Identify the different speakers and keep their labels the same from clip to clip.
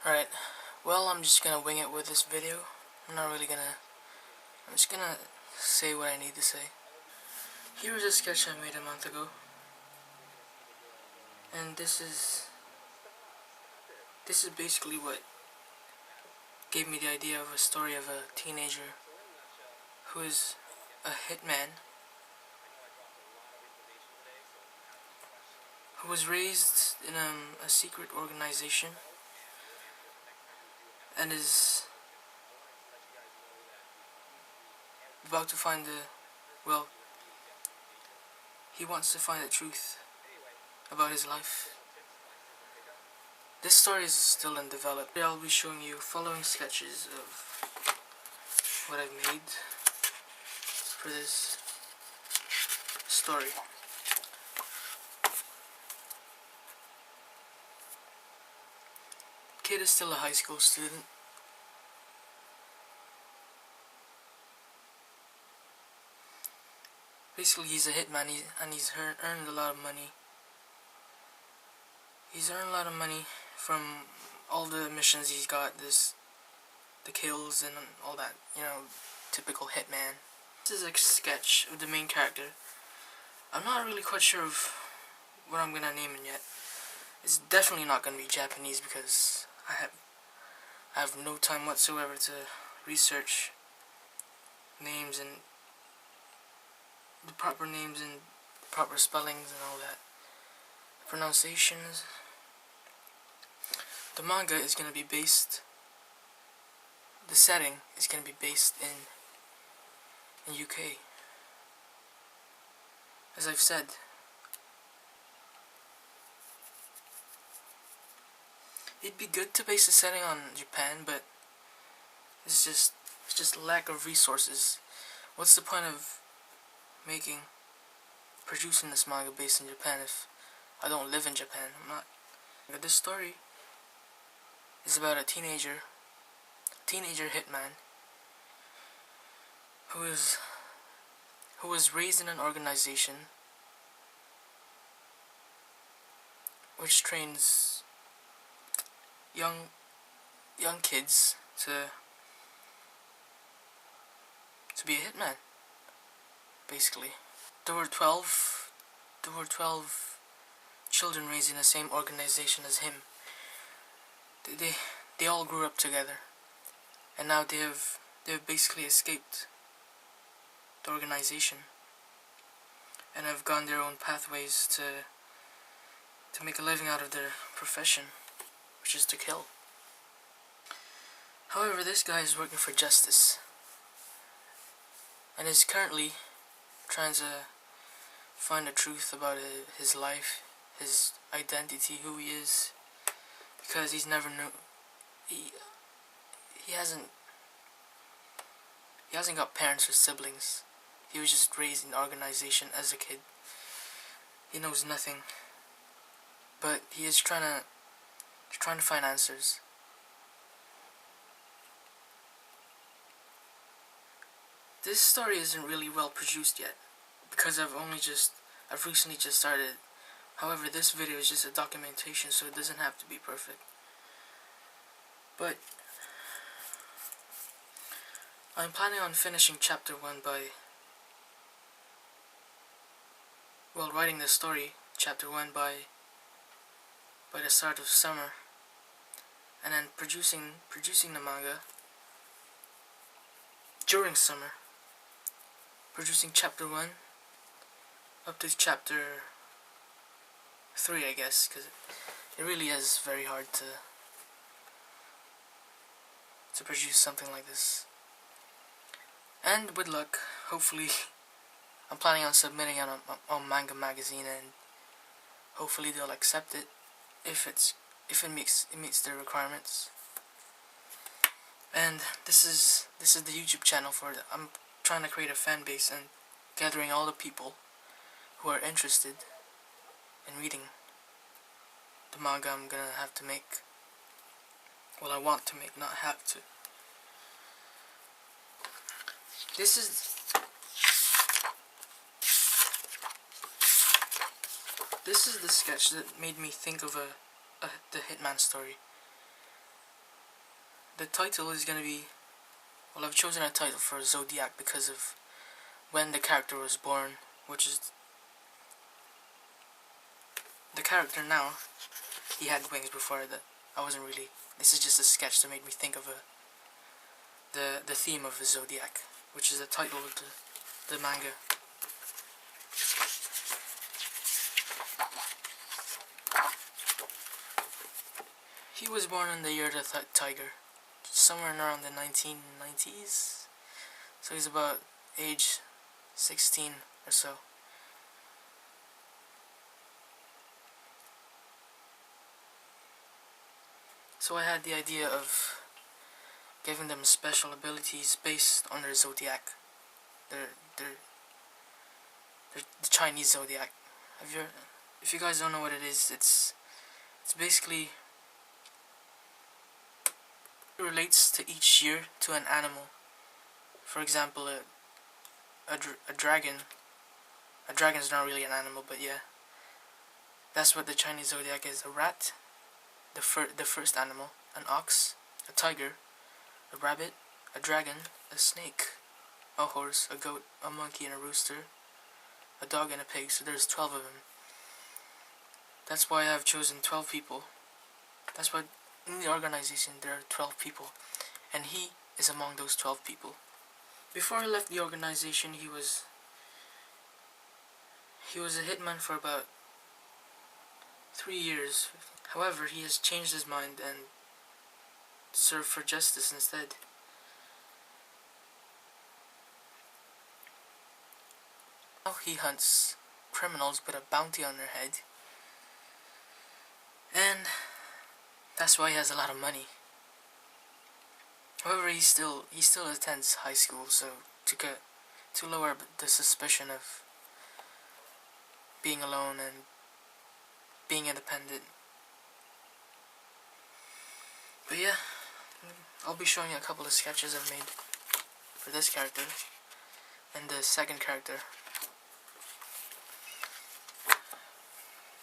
Speaker 1: Alright, well, I'm just gonna wing it with this video. I'm just gonna say what I need to say. Here is a sketch I made a month ago. And this is basically what gave me the idea of a story of a teenager who is a hitman, who was raised in a secret organization and is about to find he wants to find the truth about his life. This story is still in development. I'll be showing you following sketches of what I've made for this story. Kid is still a high school student. Basically, he's a hitman, and he's earned a lot of money. He's earned a lot of money from all the missions he's got, the kills and all that, typical hitman. This is a sketch of the main character. I'm not really quite sure of what I'm gonna name it yet. It's definitely not gonna be Japanese because I have no time whatsoever to research names and the proper names and proper spellings and all that. Pronunciations. The manga is going to be based, the setting is going to be based in UK. As I've said, it'd be good to base the setting on Japan, but it's just lack of resources. What's the point of producing this manga based in Japan if I don't live in Japan? I'm not. This story is about a teenager hitman who was raised in an organization which trains young kids to be a hitman. Basically, there were 12 children raised in the same organization as him. They all grew up together, and now they've basically escaped the organization and have gone their own pathways to make a living out of their profession, which is to kill. However, this guy is working for justice and is currently trying to find the truth about his life, his identity, who he is, because he's never knew. He hasn't got parents or siblings. He was just raised in the organization as a kid. He knows nothing, but he is trying to find answers. This story isn't really well produced yet, because I've recently just started. However, this video is just a documentation, so it doesn't have to be perfect. But I'm planning on finishing chapter 1 writing the story, chapter 1 by the start of summer, and then producing the manga during summer. Producing chapter 1 up to chapter 3, I guess, because it really is very hard to produce something like this. And with luck, hopefully, I'm planning on submitting it on Manga magazine, and hopefully they'll accept it if it meets their requirements. And this is the YouTube channel for it. I'm trying to create a fan base and gathering all the people who are interested in reading the manga I'm gonna have to make. Well, I want to make, not have to. This is the sketch that made me think of the Hitman story. the title is gonna be, well, I've chosen a title for Zodiac because of when the character was born, which is the character now. He had wings before that. I wasn't really. This is just a sketch that made me think of the theme of the Zodiac, which is the title of the manga. He was born in the year of the tiger, somewhere around the 1990s. So he's about age 16 or so. So I had the idea of giving them special abilities based on their zodiac. Their the Chinese zodiac. If you guys don't know what it is, it's basically, it relates to each year to an animal. For example, a dragon. A dragon's not really an animal, but yeah. That's what the Chinese zodiac is. A rat, the first animal, an ox, a tiger, a rabbit, a dragon, a snake, a horse, a goat, a monkey, and a rooster, a dog, and a pig. So there's 12 of them. That's why I've chosen 12 people. That's why in the organization there are 12 people, and he is among those 12 people. Before I left the organization, he was a hitman for about 3 years. However, he has changed his mind and served for justice instead. Now he hunts criminals with a bounty on their head, and that's why he has a lot of money. However, he still attends high school, so to lower the suspicion of being alone and being independent. But yeah, I'll be showing you a couple of sketches I've made for this character and the second character.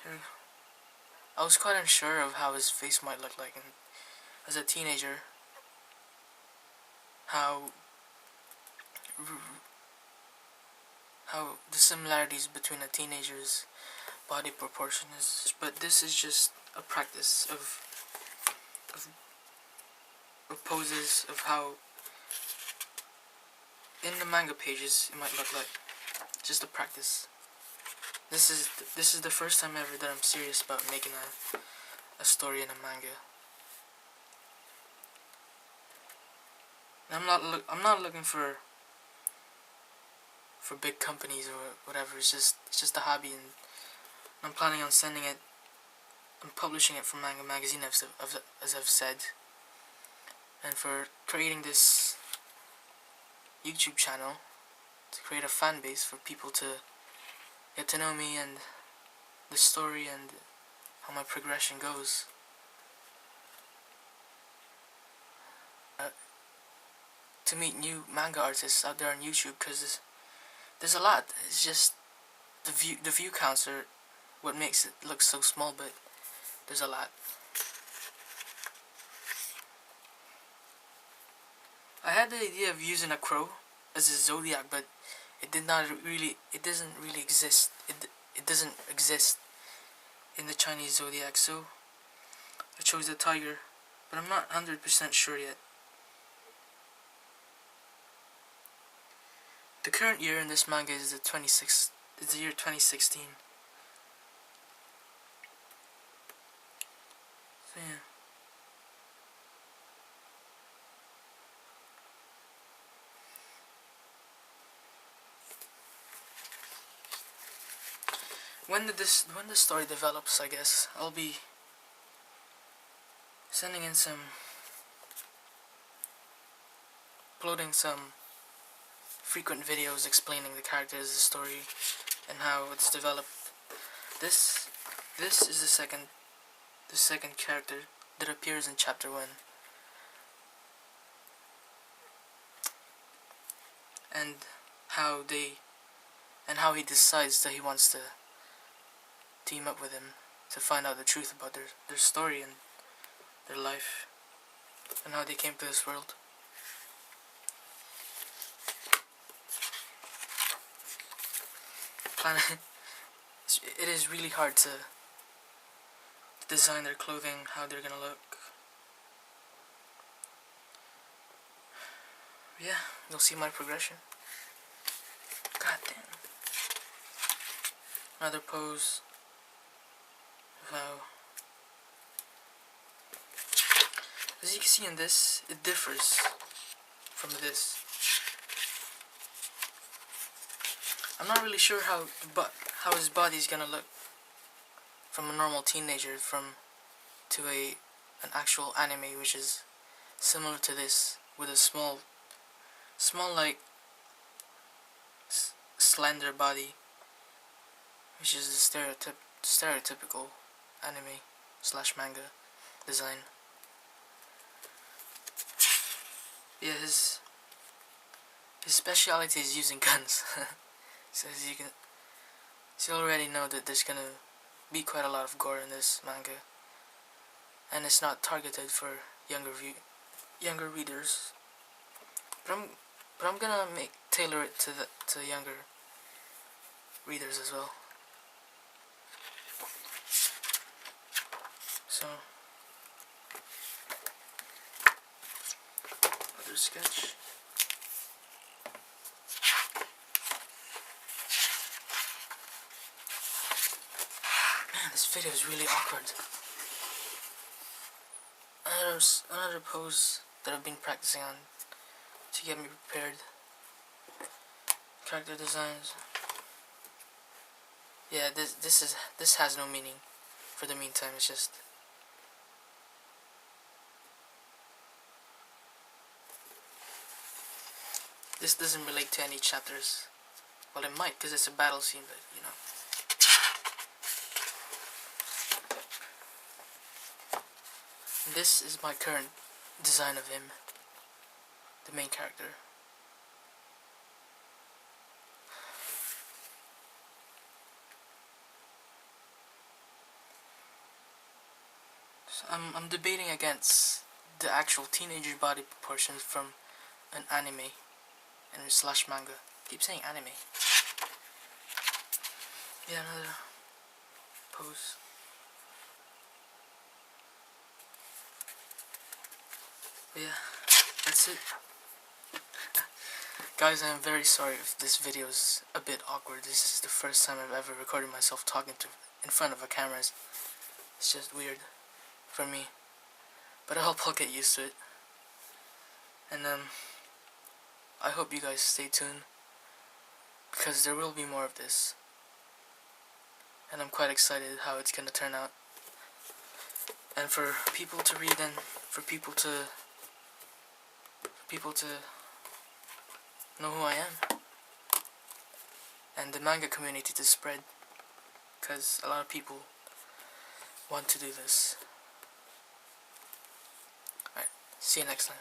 Speaker 1: Here. I was quite unsure of how his face might look like, and as a teenager, how the similarities between a teenager's body proportion is. But this is just a practice of poses of how in the manga pages it might look like. Just a practice. This is the first time ever that I'm serious about making a story in a manga. And I'm not looking for big companies or whatever. It's just a hobby, and I'm planning on sending it and publishing it for Manga magazine, as I've said, and for creating this YouTube channel to create a fan base for people to get to know me and the story and how my progression goes. To meet new manga artists out there on YouTube, because there's a lot. It's just the view counts are what makes it look so small, but there's a lot. I had the idea of using a crow as a zodiac, but it doesn't really exist. It doesn't exist in the Chinese zodiac, so I chose the tiger, but I'm not 100% sure yet. The current year in this manga is the year 2016. So yeah. When the story develops, I guess I'll be uploading some frequent videos explaining the characters, the story, and how it's developed. This is the second character that appears in chapter 1. And how he decides that he wants to team up with him to find out the truth about their story and their life. and how they came to this world. It is really hard to design their clothing, how they're gonna look. Yeah, you'll see my progression. God damn. Another pose. Wow. As you can see in this, it differs from this. I'm not really sure how his body's gonna look from a normal teenager to an actual anime, which is similar to this, with a small like slender body, which is the stereotypical anime / manga design. Yeah, his speciality is using guns. So as you already know that there's gonna be quite a lot of gore in this manga, and it's not targeted for younger readers. But I'm gonna tailor it to younger readers as well. So other sketch. Man, this video is really awkward. Another pose that I've been practicing on to get me prepared. Character designs. Yeah, this has no meaning for the meantime. It's just this doesn't relate to any chapters. Well, it might, because it's a battle scene, but you know. This is my current design of him, the main character. So I'm debating against the actual teenager body proportions from an anime and / manga. I keep saying anime. Yeah, another pose. Yeah, that's it. Guys, I am very sorry if this video is a bit awkward. This is the first time I've ever recorded myself talking in front of a camera. It's just weird for me, but I hope I'll get used to it. And I hope you guys stay tuned, because there will be more of this, and I'm quite excited how it's gonna turn out, and for people to read, and for people to know who I am, and the manga community to spread, because a lot of people want to do this. Alright, see you next time.